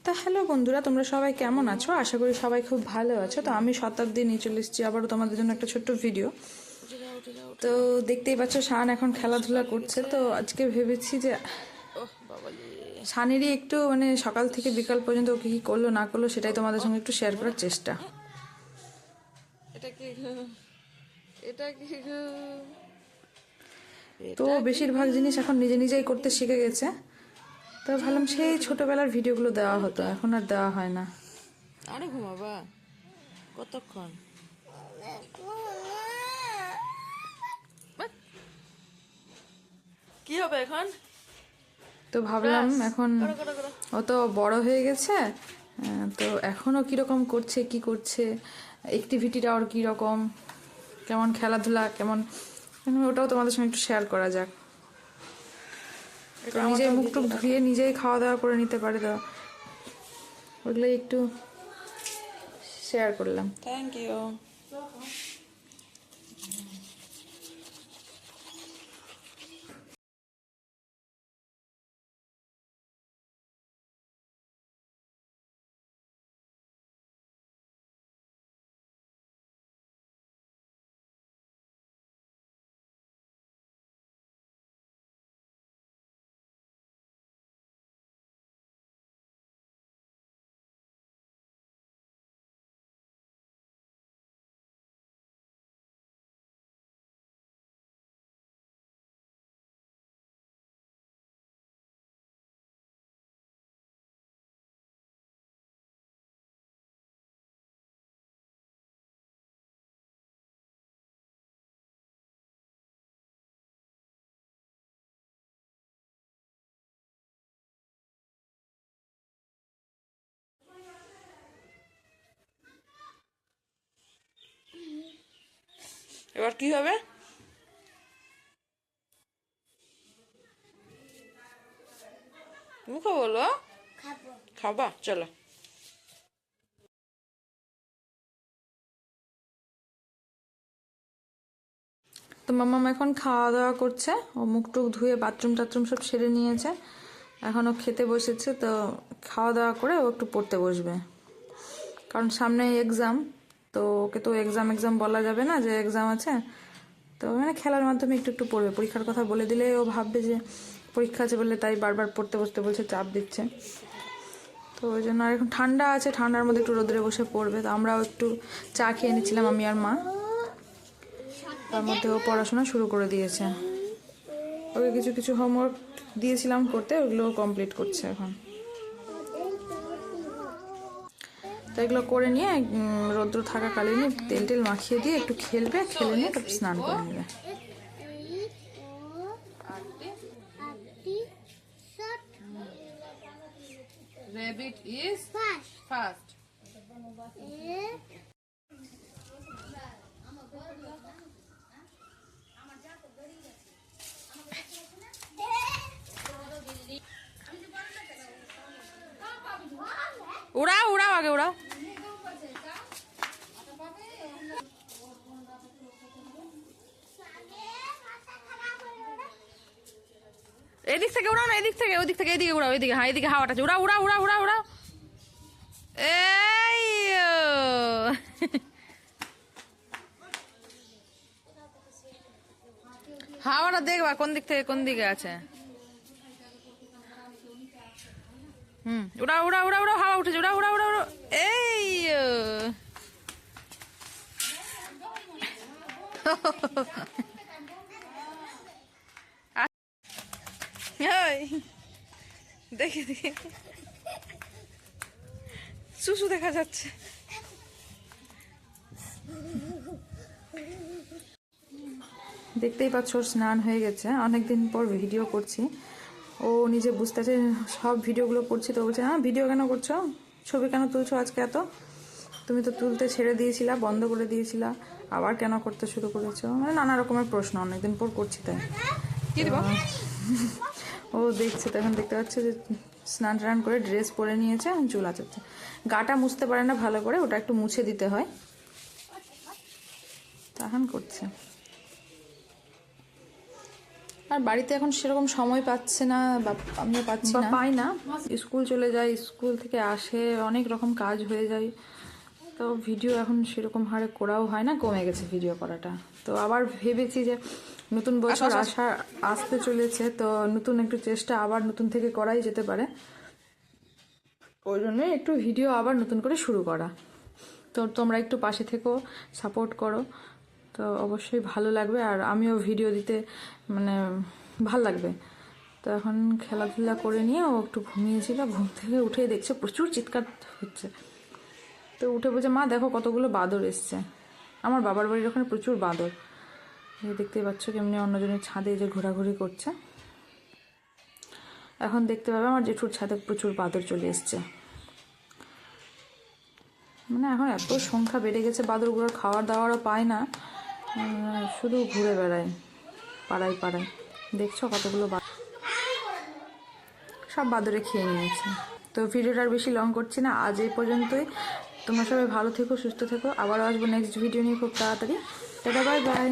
তা হ্যালো বন্ধুরা, তোমরা সবাই কেমন আছো? আশা করি সবাই খুব ভালো আছো। তো আমি শতাব্দী নিয়ে চলে এসেছি আবারও তোমাদের জন্য একটা ছোট্ট ভিডিও। তো দেখতেই পাচ্ছ শান এখন খেলাধুলা করছে। তো আজকে ভেবেছি যে শানেরই একটু মানে সকাল থেকে বিকাল পর্যন্ত ওকে কি করলো না করলো সেটাই তোমাদের সঙ্গে একটু শেয়ার করার চেষ্টা। তো বেশিরভাগ জিনিস এখন নিজে নিজেই করতে শিখে গেছে। তো ভাবলাম সেই ছোটবেলার ভিডিওগুলো দেওয়া হতো, এখন আর দেওয়া হয় না। আরে ঘুমাবা কতক্ষণ? কি হবে এখন? তো ভাবলাম এখন ও তো বড় হয়ে গেছে, তো এখনও কীরকম করছে কি করছে, অ্যাক্টিভিটিটা ওর কীরকম, কেমন খেলাধুলা কেমন, ওটাও তোমাদের সঙ্গে একটু শেয়ার করা যাক। তো নিজেই মুখ টুক ধুয়ে নিজেই খাওয়া দাওয়া করে নিতে পারে, তো ওগুলোই একটু শেয়ার করলাম। Thank you. এবার কি হবে? মুখে বলো। খাবা? চলো। তো মাম্মাম এখন খাওয়া দাওয়া করছে, ও মুখ টুক ধুয়ে বাথরুম টাথরুম সব সেরে নিয়েছে, এখনও খেতে বসেছে। তো খাওয়া দাওয়া করে ও একটু পড়তে বসবে, কারণ সামনে এক্সাম। তো ওকে তো এক্সাম বলা যাবে না যে এক্সাম আছে। তো মানে খেলার মাধ্যমে একটু একটু পড়বে, পরীক্ষার কথা বলে দিলে ও ভাববে যে পরীক্ষা আছে বলে তাই বারবার পড়তে বসতে বলছে, চাপ দিচ্ছে। তো ওই জন্য আর এখন ঠান্ডা আছে, ঠান্ডার মধ্যে একটু রোদরে বসে পড়বে। তো আমরাও একটু চা খেয়ে নিচ্ছিলাম আমি আর মা, তার মধ্যে ও পড়াশোনা শুরু করে দিয়েছে। ওকে কিছু কিছু হোমওয়ার্ক দিয়েছিলাম করতে, ওগুলো কমপ্লিট করছে এখন। তো এগুলো করে নিয়ে রৌদ্র থাকাকালীন তেল টেল মাখিয়ে দিয়ে একটু খেলবে, খেলে নিয়ে তারপর স্নান করে নেবে। Rabbit is fast. উড়াও উড়াও, আগে উড়াও। এদিক থেকে উড়াও না, এদিক থেকে ওদিক থেকে এদিকে উড়াও, এদিকে, হ্যাঁ এদিকে হাওয়াটা আছে। উড়াও উড়াও উড়াও উড়াও উড়াও। এই হাওয়াটা দেখবা কোন দিক থেকে কোন দিকে আছে। উড়াও উড়াও উড়াও উড়াও, হাওয়া উঠেছে, উড়াও উড়াও উড়াও উড়াও। এই দেখি দেখি সুসু দেখা যাচ্ছে। দেখতেই পাচ্ছ ওর স্নান হয়ে গেছে, অনেকদিন পর ভিডিও করছি। ও নিজে বুঝতে পারছে, সব ভিডিওগুলো করছি তো বলছে হ্যাঁ ভিডিও কেন করছো, ছবি কেন তুলছো আজকে এত, তুমি তো তুলতে ছেড়ে দিয়েছিলা, বন্ধ করে দিয়েছিলা, আবার কেন করতে শুরু করেছো, মানে নানা রকমের প্রশ্ন অনেকদিন পর করছি তাই। ও দেখছে, তখন দেখতে পাচ্ছে যে স্নান টান করে ড্রেস পরে নিয়েছে, চুল আঁচাচ্ছে। গাটা মুছতে পারে না ভালো করে, ওটা একটু মুছে দিতে হয়, তখন করছে। আর বাড়িতে এখন সেরকম সময় পাচ্ছে না, বা আমিও পাচ্ছি না, পাই না। স্কুল চলে যাই, স্কুল থেকে আসে, অনেক রকম কাজ হয়ে যায়, তো ভিডিও এখন সেরকম হারে করাও হয় না, কমে গেছে ভিডিও করাটা। তো আবার ভেবেছি যে নতুন বছর আসতে চলেছে, তো নতুন একটু চেষ্টা আবার নতুন থেকে করাই যেতে পারে, ওই জন্যই একটু ভিডিও আবার নতুন করে শুরু করা। তো তোমরা একটু পাশে থেকো, সাপোর্ট করো, তো অবশ্যই ভালো লাগবে, আর আমিও ভিডিও দিতে মানে ভাল লাগবে। তো এখন খেলাধুলা করে নিয়ে ও একটু ঘুমিয়েছিল, ঘুম থেকে উঠে দেখছে প্রচুর চিৎকার হচ্ছে, তো উঠে বলছে মা দেখো কতগুলো বাঁদর এসছে। আমার বাবার বাড়ির ওখানে প্রচুর বাঁদর, দেখতেই পাচ্ছ কেমনি অন্যজনের ছাদে যে ঘোরাঘুরি করছে। এখন দেখতে পাবে আমার জেঠুর ছাদে প্রচুর বাঁদর চলে এসছে। মানে এখন এত সংখ্যা বেড়ে গেছে বাঁদরগুলোর, খাওয়ার দাওয়ারও পায় না, শুধু ঘুরে বেড়ায় পাড়ায় পাড়ায়। দেখছো কতগুলো সব বাঁদরে খেয়ে নিয়েছে। তো ভিডিওটা আর বেশি লং করছি না, আজ এই পর্যন্তই। তোমরা সবাই ভালো থেকো, সুস্থ থেকো, আবারও আসবো নেক্সট ভিডিও নিয়ে খুব তাড়াতাড়ি। Tata, bye bye.